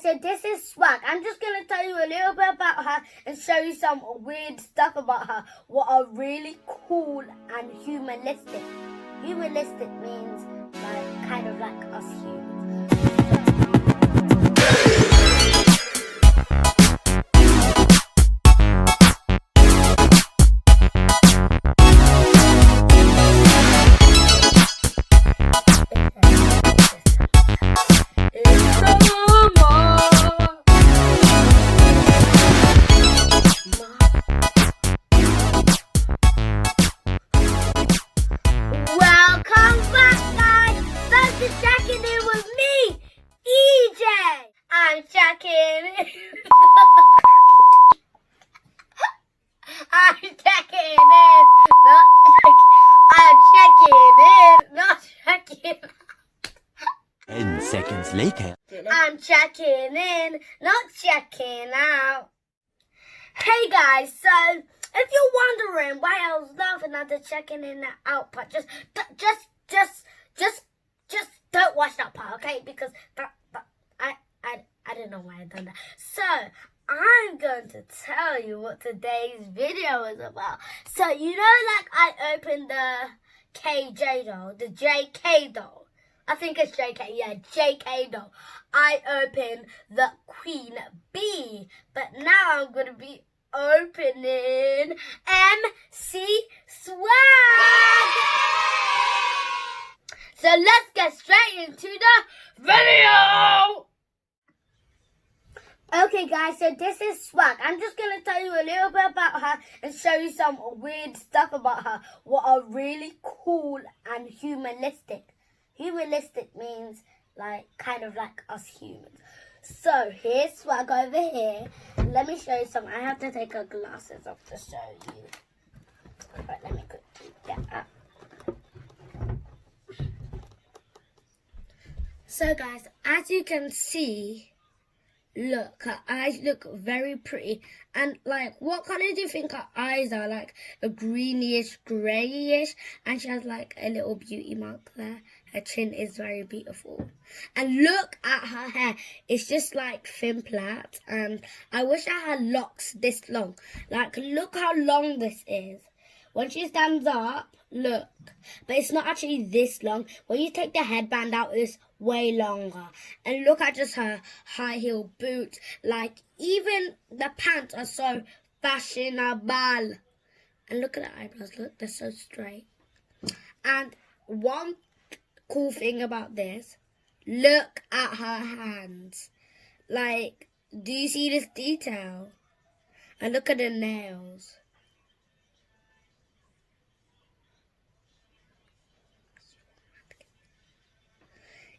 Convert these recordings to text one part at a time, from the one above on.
So this is Swag. I'm just going to tell you a little bit about her and show you some weird stuff about her. What are really cool and humanistic. Humanistic means like kind of like us humans. Welcome back, guys. Thanks for checking in with me, EJ. I'm checking in. I'm checking in. Not checking. 10 seconds later. I'm checking in, not checking out. Hey guys, so if you're wondering why I was laughing at the checking in and out part, just don't watch that part, okay? Because I don't know why I done that. So I'm going to tell you what today's video is about. So you know, like I opened the KJ doll, the JK doll. I think it's JK, yeah, JK doll. I opened the Queen Bee, but now I'm going to be opening MC Swag. So let's get straight into the video. Okay guys, so this is Swag. I'm just going to tell you a little bit about her and show you some weird stuff about her. What are really cool and humanistic. Humanistic means like kind of like us humans. So here's Swag over here. Let me show you something. I have to take her glasses off to show you. Right, let me quickly get up. So guys, as you can see, look, her eyes look very pretty. And like, what color do you think her eyes are? Like a greenish, grayish, and she has like a little beauty mark there. Her chin is very beautiful. And look at her hair. It's just like thin plait. And I wish I had locks this long. Like, look how long this is. When she stands up, look. But it's not actually this long. When you take the headband out, it's way longer. And look at just her high heel boots. Like, even the pants are so fashionable. And look at the eyebrows. Look, they're so straight. And one cool thing about this, look at her hands. Like, do you see this detail? And look at the nails.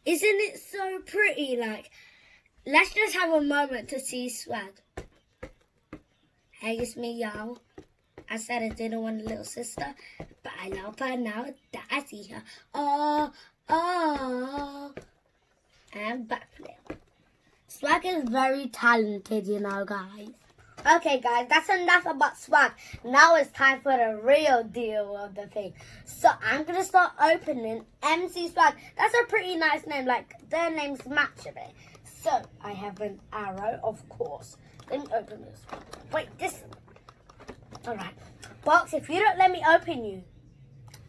Isn't it so pretty? Like, let's just have a moment to see Swag. Hey, it's me, y'all. I said I didn't want a little sister, but I love her now that I see her. Oh, and backflip. Swag is very talented, you know, guys. Okay, guys, that's enough about Swag. Now it's time for the real deal of the thing. So I'm going to start opening MC Swag. That's a pretty nice name. Like, their names match a bit. So I have an arrow, of course. Let me open this one. Wait, this. All right. Box, if you don't let me open you.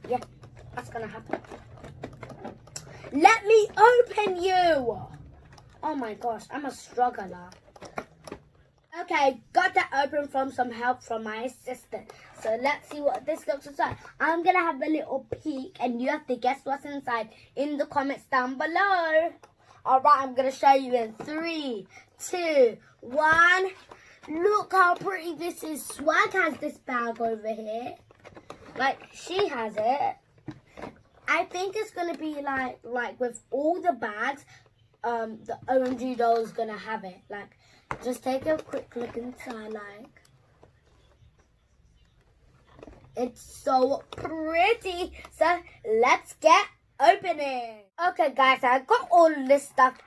Yeah, that's going to happen. Let me open you. Oh, my gosh. I'm a struggler. Okay, got that open from some help from my assistant. So let's see what this looks like. I'm going to have a little peek and you have to guess what's inside in the comments down below. Alright, I'm going to show you in 3, 2, 1. Look how pretty this is. Swag has this bag over here. Like, she has it. I think it's going to be like with all the bags, the OMG doll is going to have it. Like, just take a quick look inside, like. It's so pretty. So, let's get opening. Okay, guys, I got all this stuff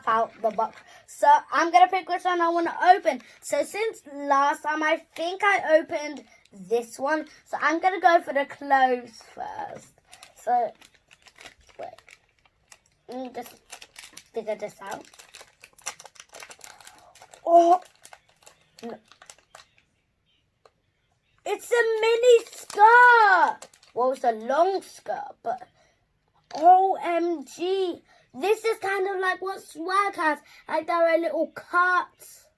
out the box. So, I'm going to pick which one I want to open. So, since last time, I think I opened this one. So, I'm going to go for the clothes first. So, wait. Just figure this out. Oh, no. It's a mini skirt. Well, it's a long skirt, but OMG. This is kind of like what Swag has. Like there are little cuts.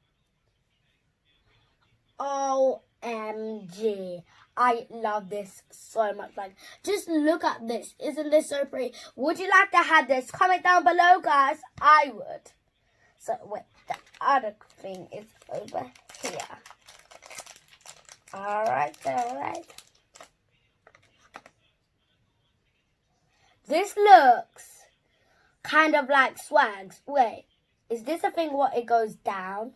OMG. I love this so much. Like, just look at this. Isn't this so pretty? Would you like to have this? Comment down below, guys. I would. So, wait. The other thing is over here. Alright. This looks kind of like Swag's. Wait. Is this a thing what it goes down?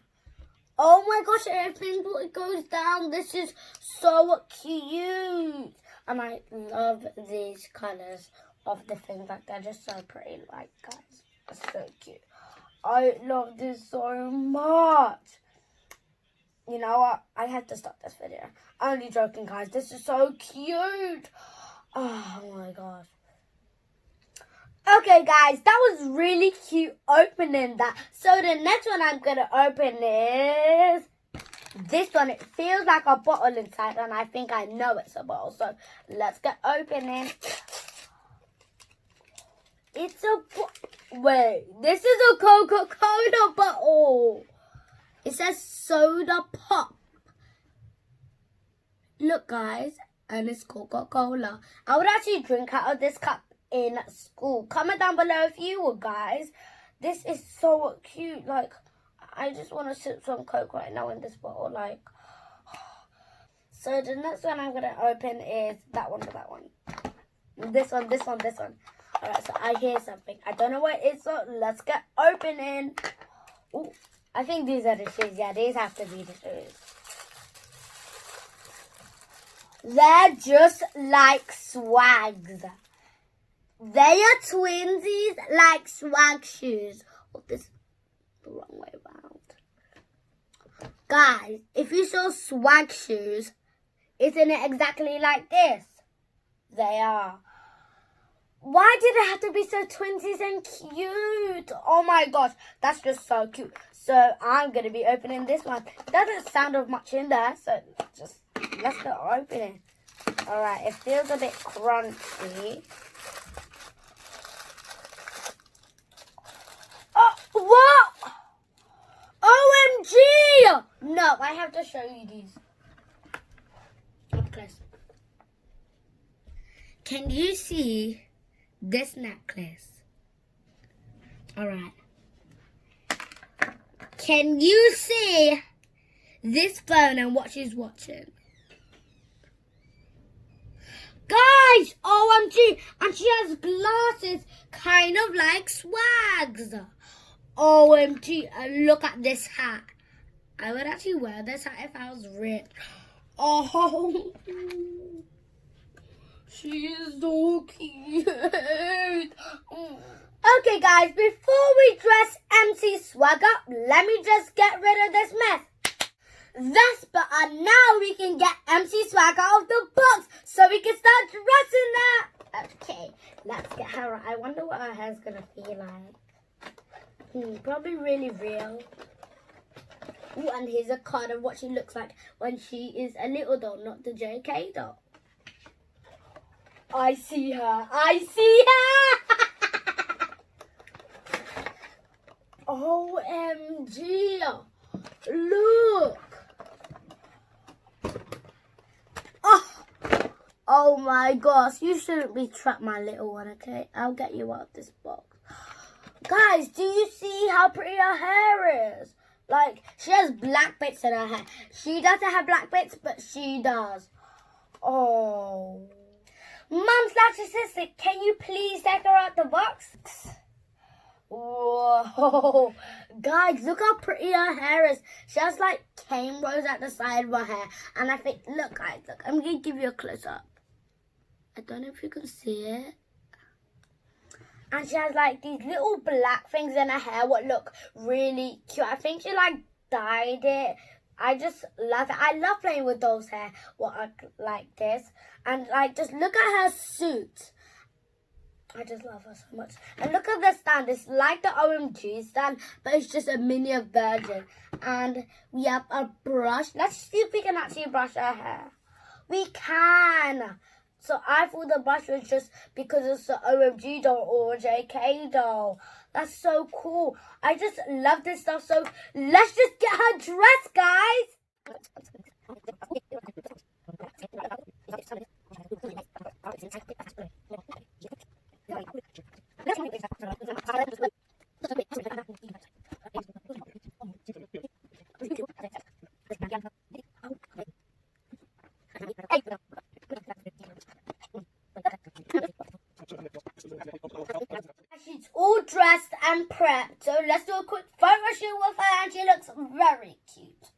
Oh my gosh, I think it goes down. This is so cute. And I love these colours of the thing. Like, they're just so pretty. Like, guys, it's so cute. I love this so much. You know what? I had to stop this video. I'm only joking, guys. This is so cute. Oh my gosh. Okay, guys, that was really cute opening that. So the next one I'm going to open is this one. It feels like a bottle inside, and I think I know it's a bottle. So let's get opening. It's a wait, this is a Coca-Cola bottle. It says soda pop. Look, guys, and it's Coca-Cola. I would actually drink out of this cup in school. Comment down below if you would, guys. This is so cute. Like, I just want to sip some Coke right now in this bottle. Like, so the next one I'm gonna open is that one. This one. Alright, so I hear something. I don't know what it is, so let's get opening. Ooh, I think these are the shoes. Yeah, these have to be the shoes. They're just like Swags. They are twinsies like Swag shoes. Oh, this is the wrong way around. Guys, if you saw Swag shoes, isn't it exactly like this? They are. Why did it have to be so twinsies and cute? Oh my gosh, that's just so cute. So I'm going to be opening this one. It doesn't sound of much in there, so let's go opening. Alright, it feels a bit crunchy. Oh, what? OMG! No, I have to show you these. Up close. Can you see this necklace? Alright. Can you see this phone and what she's watching? Guys, OMG, and she has glasses kind of like Swags. OMG, and look at this hat. I would actually wear this hat if I was rich. Oh, she is so cute. Okay, guys, before we dress MC Swag up, let me just get rid of this mess. That's better. Now we can get MC Swag out of the box so we can start dressing her. Okay, let's get her. I wonder what her hair's going to feel like. Probably really real. Ooh, and here's a card of what she looks like when she is a little doll, not the JK doll. I see her. OMG. Look. Oh my gosh. You shouldn't be trapped, my little one, okay? I'll get you out of this box. Guys, do you see how pretty her hair is? Like, she has black bits in her hair. She doesn't have black bits, but she does. Oh. Mum/sister, can you please take her out the box? Whoa. Guys, look how pretty her hair is. She has like cane rows at the side of her hair. And I think, look guys, look. I'm going to give you a close up. I don't know if you can see it. And she has like these little black things in her hair what look really cute. I think she like dyed it. I just love it. I love playing with those hair what are like this. And like just look at her suit. I just love her so much. And look at the stand. It's like the OMG stand, but it's just a mini version. And we have a brush. Let's see if we can actually brush her hair. We can. So I thought the brush was just because it's the OMG doll or JK doll. That's so cool. I just love this stuff. So let's just get her dressed, guys. She's all dressed and prepped, so let's do a quick photo shoot with her, and she looks very cute.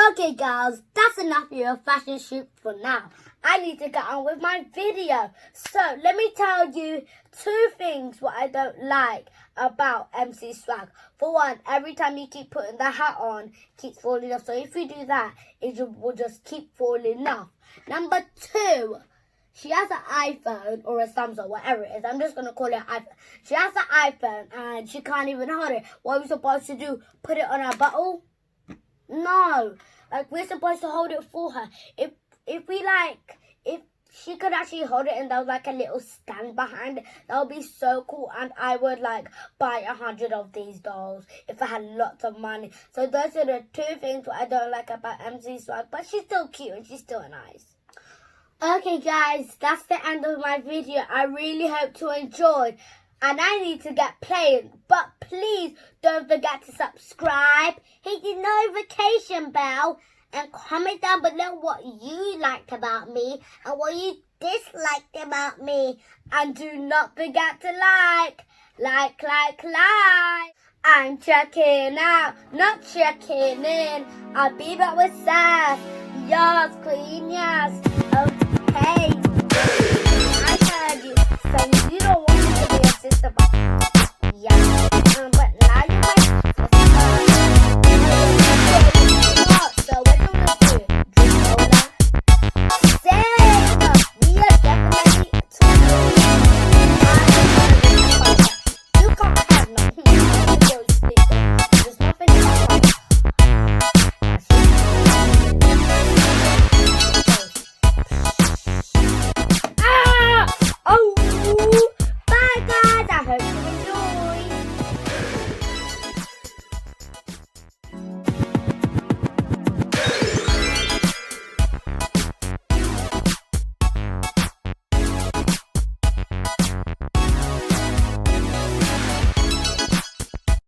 Okay guys, that's enough of your fashion shoot for now. I need to get on with my video. So let me tell you 2 things what I don't like about MC Swag. For one, every time you keep putting the hat on, it keeps falling off. So if you do that, it will just keep falling off. Number 2, she has an iPhone or a Samsung, whatever it is. I'm just going to call it iPhone. She has an iPhone and she can't even hold it. What are we supposed to do? Put it on her bottle? No, like we're supposed to hold it for her. If she could actually hold it and there was like a little stand behind it, that would be so cool. And I would like buy 100 of these dolls if I had lots of money. So those are the 2 things what I don't like about MC Swag, but she's still cute and she's still nice. Okay guys, that's the end of my video. I really hope you enjoyed. And I need to get playing. But please don't forget to subscribe, hit the notification bell, and comment down below what you liked about me and what you disliked about me. And do not forget to like. I'm checking out, not checking in. I'll be back with Sass. Yours, Queen, yes. Okay. I heard you. So you don't want me to be a sister, but